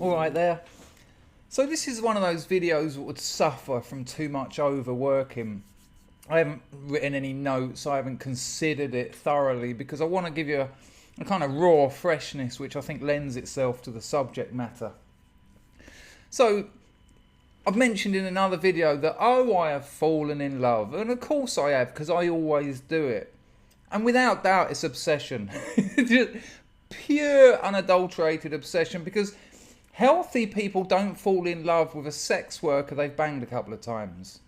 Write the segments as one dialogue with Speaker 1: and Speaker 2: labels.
Speaker 1: All right there. So this is one of those videos that would suffer from too much overworking. I haven't written any notes, I haven't considered it thoroughly because I want to give you a kind of raw freshness which I think lends itself to the subject matter. So I've mentioned in another video that I have fallen in love, and of course I have, because I always do it. And without doubt it's obsession. Just pure unadulterated obsession, because healthy people don't fall in love with a sex worker they've banged a couple of times.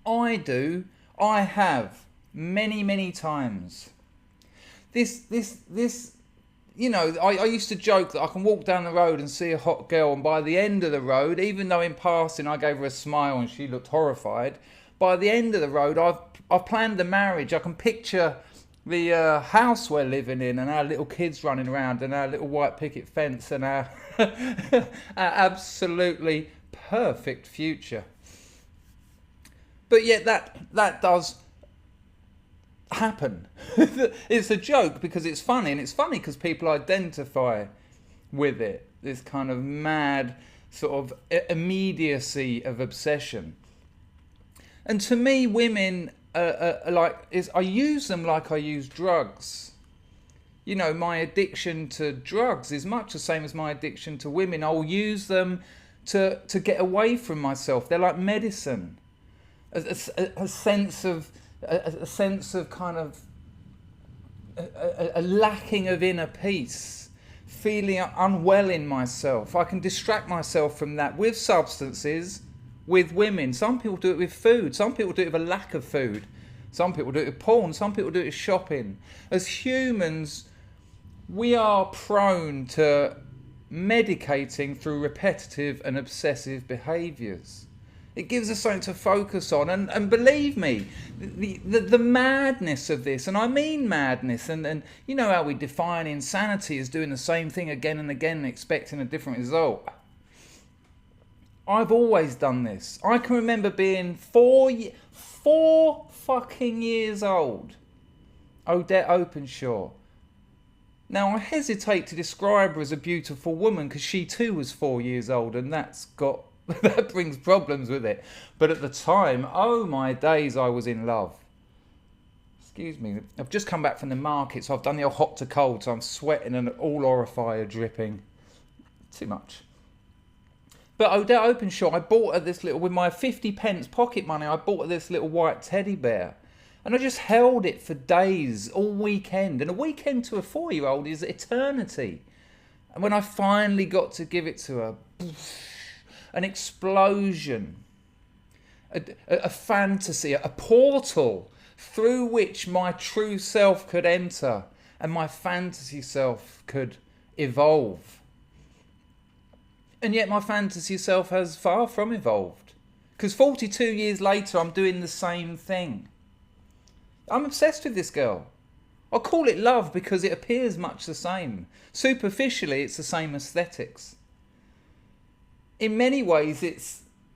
Speaker 1: I do. I have many times. You know, I used to joke that I can walk down the road and see a hot girl, and by the end of the road, even though in passing I gave her a smile and she looked horrified, by the end of the road I've planned the marriage. I can picture the house we're living in and our little kids running around and our little white picket fence and our, our absolutely perfect future. But yet that does happen. It's a joke because it's funny, and it's funny because people identify with it, this kind of mad sort of immediacy of obsession. And to me, women I use them like I use drugs. You know, my addiction to drugs is much the same as my addiction to women. I'll use them to get away from myself. They're like medicine. A sense of kind of a lacking of inner peace, feeling unwell in myself. I can distract myself from that with substances, with women. Some people do it with food. Some people do it with a lack of food. Some people do it with porn. Some people do it with shopping. As humans, we are prone to medicating through repetitive and obsessive behaviours. It gives us something to focus on, and believe me, the madness of this, and I mean madness, and you know how we define insanity as doing the same thing again and again and expecting a different result. I've always done this. I can remember being four fucking years old. Odette Openshaw. Now I hesitate to describe her as a beautiful woman because she too was 4 years old, and that brings problems with it. But at the time, oh my days, I was in love. Excuse me, I've just come back from the market, so I've done the old hot to cold, so I'm sweating and all orifice are dripping. Too much. But Odette Openshaw, I bought her this little, with my 50 pence pocket money, I bought her this little white teddy bear. And I just held it for days, all weekend. And a weekend to a 4-year-old is eternity. And when I finally got to give it to her, an explosion, a fantasy, a portal through which my true self could enter and my fantasy self could evolve. And yet my fantasy self has far from evolved. Because 42 years later, I'm doing the same thing. I'm obsessed with this girl. I call it love because it appears much the same. Superficially, it's the same aesthetics. In many ways, it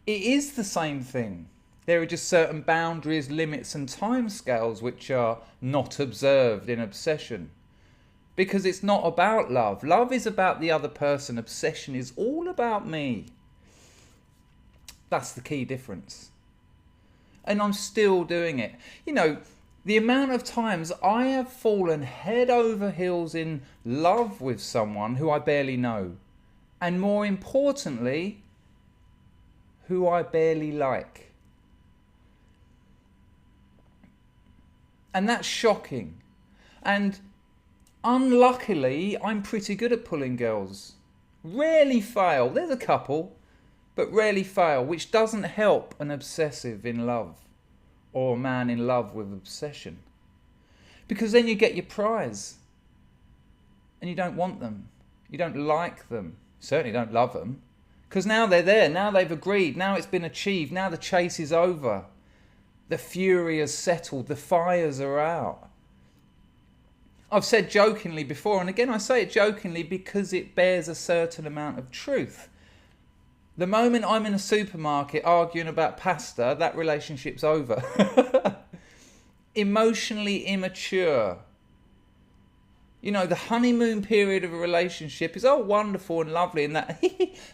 Speaker 1: is the same thing. There are just certain boundaries, limits and timescales which are not observed in obsession. Because it's not about love. Love is about the other person. Obsession is all about me. That's the key difference. And I'm still doing it. You know, the amount of times I have fallen head over heels in love with someone who I barely know. And more importantly, who I barely like. And that's shocking. And unluckily, I'm pretty good at pulling girls. Rarely fail. There's a couple, but rarely fail, which doesn't help an obsessive in love or a man in love with obsession. Because then you get your prize and you don't want them. You don't like them. You certainly don't love them. Because now they're there. Now they've agreed. Now it's been achieved. Now the chase is over. The fury has settled. The fires are out. I've said jokingly before, and again I say it jokingly because it bears a certain amount of truth. The moment I'm in a supermarket arguing about pasta, that relationship's over. Emotionally immature. You know, the honeymoon period of a relationship is all wonderful and lovely, and that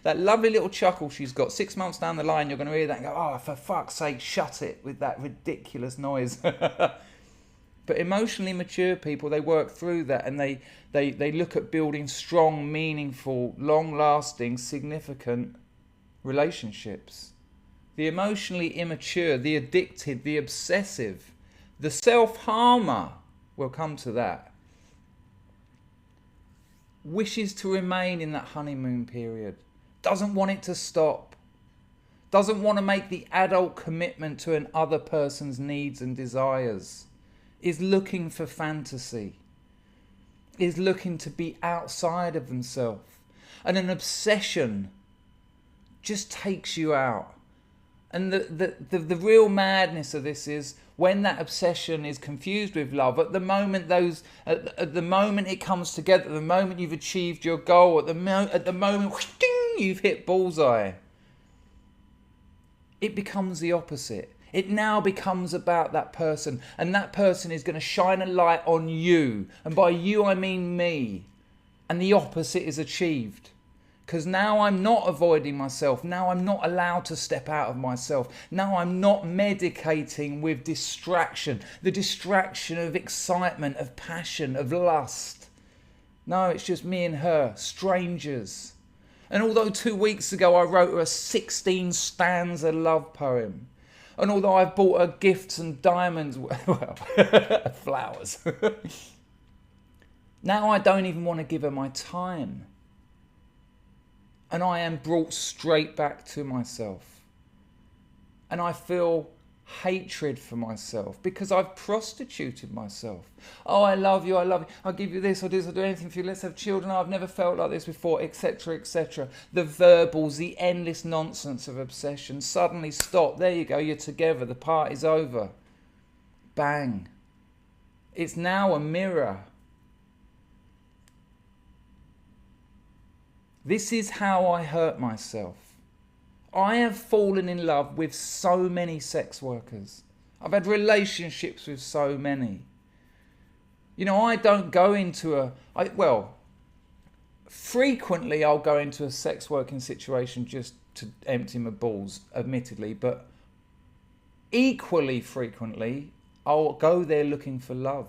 Speaker 1: that lovely little chuckle she's got. 6 months down the line, you're going to hear that and go, oh, for fuck's sake, shut it with that ridiculous noise. But emotionally mature people, they work through that, and they look at building strong, meaningful, long-lasting, significant relationships. The emotionally immature, the addicted, the obsessive, the self-harmer, we'll come to that, wishes to remain in that honeymoon period, doesn't want it to stop, doesn't want to make the adult commitment to an other person's needs and desires, is looking for fantasy, is looking to be outside of themselves. And an obsession just takes you out. And the real madness of this is when that obsession is confused with love. At the moment at the moment it comes together, at the moment you've achieved your goal, at the moment ding, you've hit bullseye, it becomes the opposite. It now becomes about that person, and that person is going to shine a light on you, and by you I mean me, and the opposite is achieved. Because now I'm not avoiding myself, now I'm not allowed to step out of myself, now I'm not medicating with distraction, the distraction of excitement, of passion, of lust. No, it's just me and her, strangers. And although 2 weeks ago I wrote her a 16 stanza love poem, and although I've bought her gifts and diamonds, well, flowers, now I don't even want to give her my time. And I am brought straight back to myself. And I feel hatred for myself because I've prostituted myself. Oh, I love you, I'll give you this, I'll do anything for you, let's have children, oh, I've never felt like this before, etc., etc. The verbals, the endless nonsense of obsession suddenly stop. There you go, you're together, the party's over. Bang. It's now a mirror. This is how I hurt myself. I have fallen in love with so many sex workers. I've had relationships with so many. You know, I don't go into frequently I'll go into a sex working situation just to empty my balls, admittedly, but equally frequently I'll go there looking for love.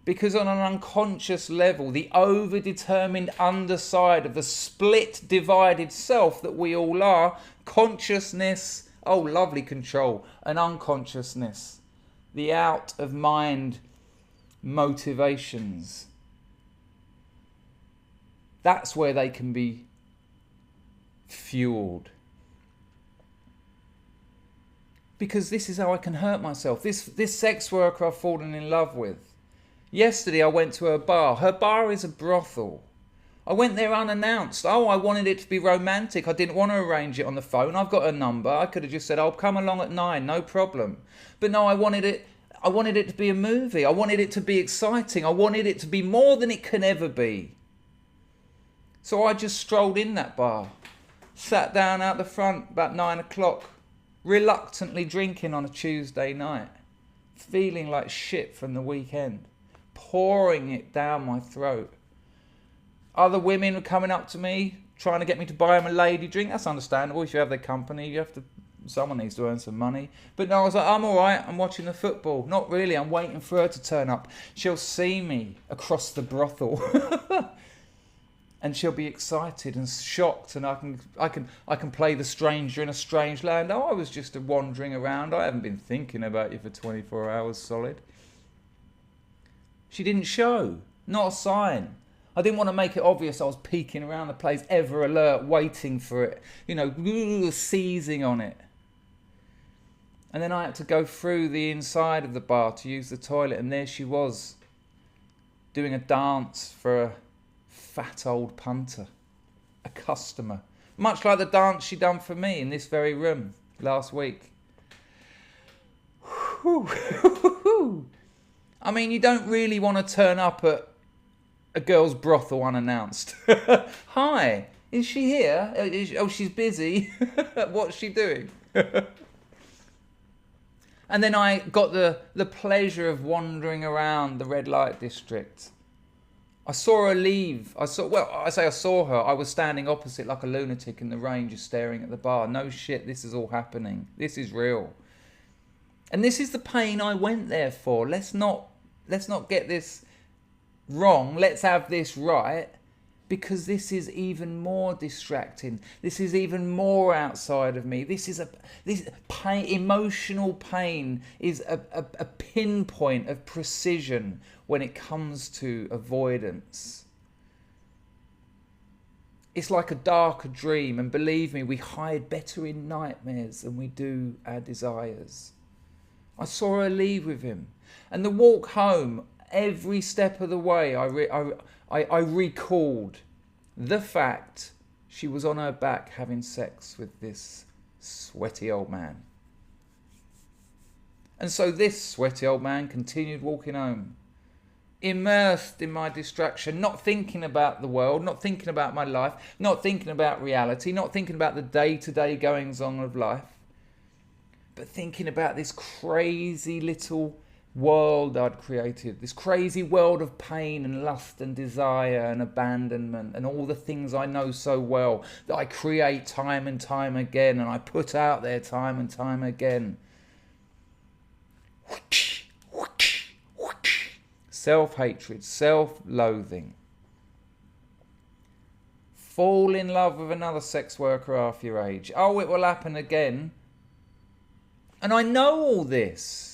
Speaker 1: Because on an unconscious level, the over-determined underside of the split, divided self that we all are, consciousness, oh lovely control, and unconsciousness, the out-of-mind motivations, that's where they can be fueled. Because this is how I can hurt myself. This sex worker I've fallen in love with. Yesterday I went to her bar. Her bar is a brothel. I went there unannounced. Oh, I wanted it to be romantic. I didn't want to arrange it on the phone. I've got her number. I could have just said, "I'll come along at 9, no problem." But no, I wanted it to be a movie. I wanted it to be exciting. I wanted it to be more than it can ever be. So I just strolled in that bar, sat down out the front about 9 o'clock, reluctantly drinking on a Tuesday night, feeling like shit from the weekend, pouring it down my throat. Other women were coming up to me, trying to get me to buy them a lady drink. That's understandable. If you have their company, someone needs to earn some money. But no, I was like, I'm all right. I'm watching the football. Not really. I'm waiting for her to turn up. She'll see me across the brothel, and she'll be excited and shocked, and I can play the stranger in a strange land. Oh, I was just wandering around. I haven't been thinking about you for 24 hours solid. She didn't show. Not a sign. I didn't want to make it obvious I was peeking around the place, ever alert, waiting for it, seizing on it. And then I had to go through the inside of the bar to use the toilet, and there she was, doing a dance for a fat old punter, a customer, much like the dance she done for me in this very room last week. I mean, you don't really want to turn up at a girl's brothel unannounced. Hi, is she here? Oh, she's busy. What's she doing? And then I got the pleasure of wandering around the red light district. I saw her leave. I saw her. I was standing opposite like a lunatic in the rain, just staring at the bar. No shit, this is all happening. This is real. And this is the pain I went there for. Let's not get this wrong. Let's have this right. Because this is even more distracting. This is even more outside of me. This pain, emotional pain is a pinpoint of precision when it comes to avoidance. It's like a darker dream, and believe me, we hide better in nightmares than we do our desires. I saw her leave with him, and the walk home, every step of the way, I recalled the fact she was on her back having sex with this sweaty old man. And so this sweaty old man continued walking home, immersed in my distraction, not thinking about the world, not thinking about my life, not thinking about reality, not thinking about the day-to-day goings-on of life, but thinking about this crazy little world I'd created, this crazy world of pain and lust and desire and abandonment and all the things I know so well that I create time and time again and I put out there time and time again. Self-hatred, self-loathing. Fall in love with another sex worker half your age. Oh, it will happen again. And I know all this.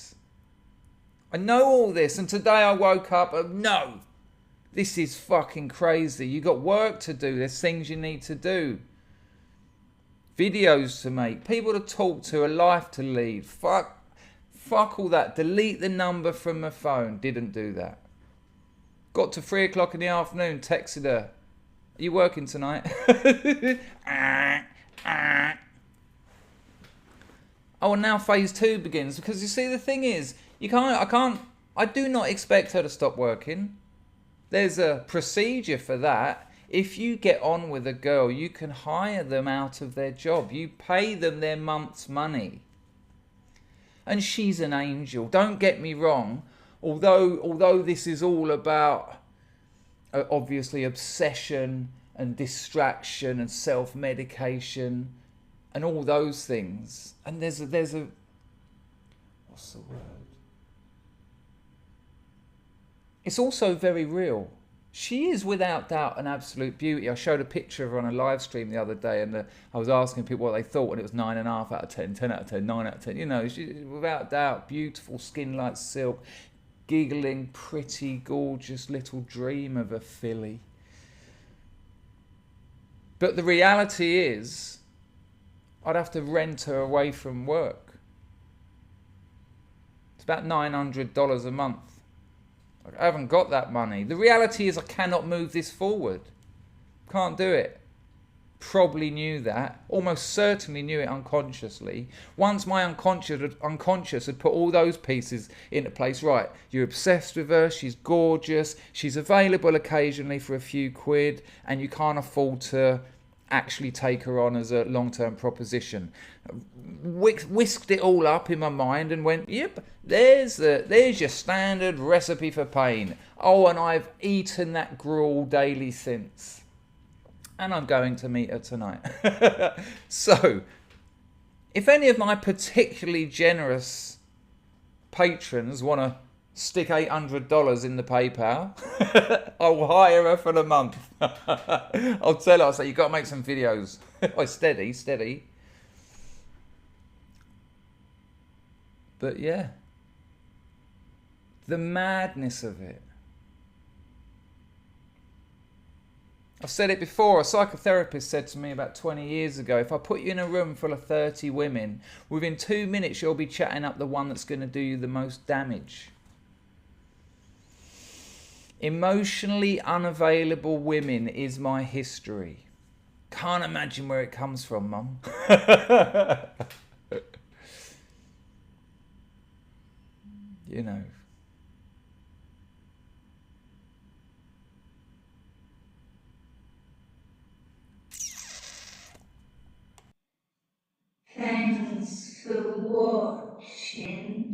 Speaker 1: I know all this, and today I woke up and no, this is fucking crazy. You got work to do. There's things you need to do. Videos to make, people to talk to, a life to lead. Fuck all that. Delete the number from my phone. Didn't do that. Got to 3 o'clock in the afternoon, texted her. Are you working tonight? Oh, and now phase 2 begins, because you see the thing is, I do not expect her to stop working. There's a procedure for that. If you get on with a girl, you can hire them out of their job. You pay them their month's money. And she's an angel. Don't get me wrong. Although this is all about, obviously, obsession and distraction and self-medication and all those things. And there's a what's the word? It's also very real. She is without doubt an absolute beauty. I showed a picture of her on a live stream the other day, and I was asking people what they thought, and it was 9.5 out of 10, 10 out of 10, 9 out of 10. You know, she, without doubt, beautiful skin like silk, giggling, pretty, gorgeous little dream of a filly. But the reality is, I'd have to rent her away from work. It's about $900 a month. I haven't got that money. The reality is I cannot move this forward. Can't do it. Probably knew that. Almost certainly knew it unconsciously. Once my unconscious had put all those pieces into place. Right, you're obsessed with her. She's gorgeous. She's available occasionally for a few quid. And you can't afford to actually take her on as a long-term proposition. Whisked it all up in my mind and went, yep, there's your standard recipe for pain. Oh, and I've eaten that gruel daily since. And I'm going to meet her tonight. So, if any of my particularly generous patrons want to stick $800 in the PayPal, I'll hire her for the month. I'll tell her, I'll say, you've got to make some videos. Oh, steady. But yeah, the madness of it. I've said it before, a psychotherapist said to me about 20 years ago, if I put you in a room full of 30 women, within 2 minutes you'll be chatting up the one that's going to do you the most damage. Emotionally unavailable women is my history. Can't imagine where it comes from, Mum. You know.
Speaker 2: Thanks for watching.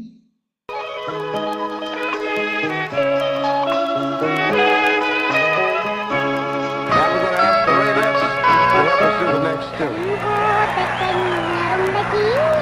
Speaker 2: Teka, meron lagi.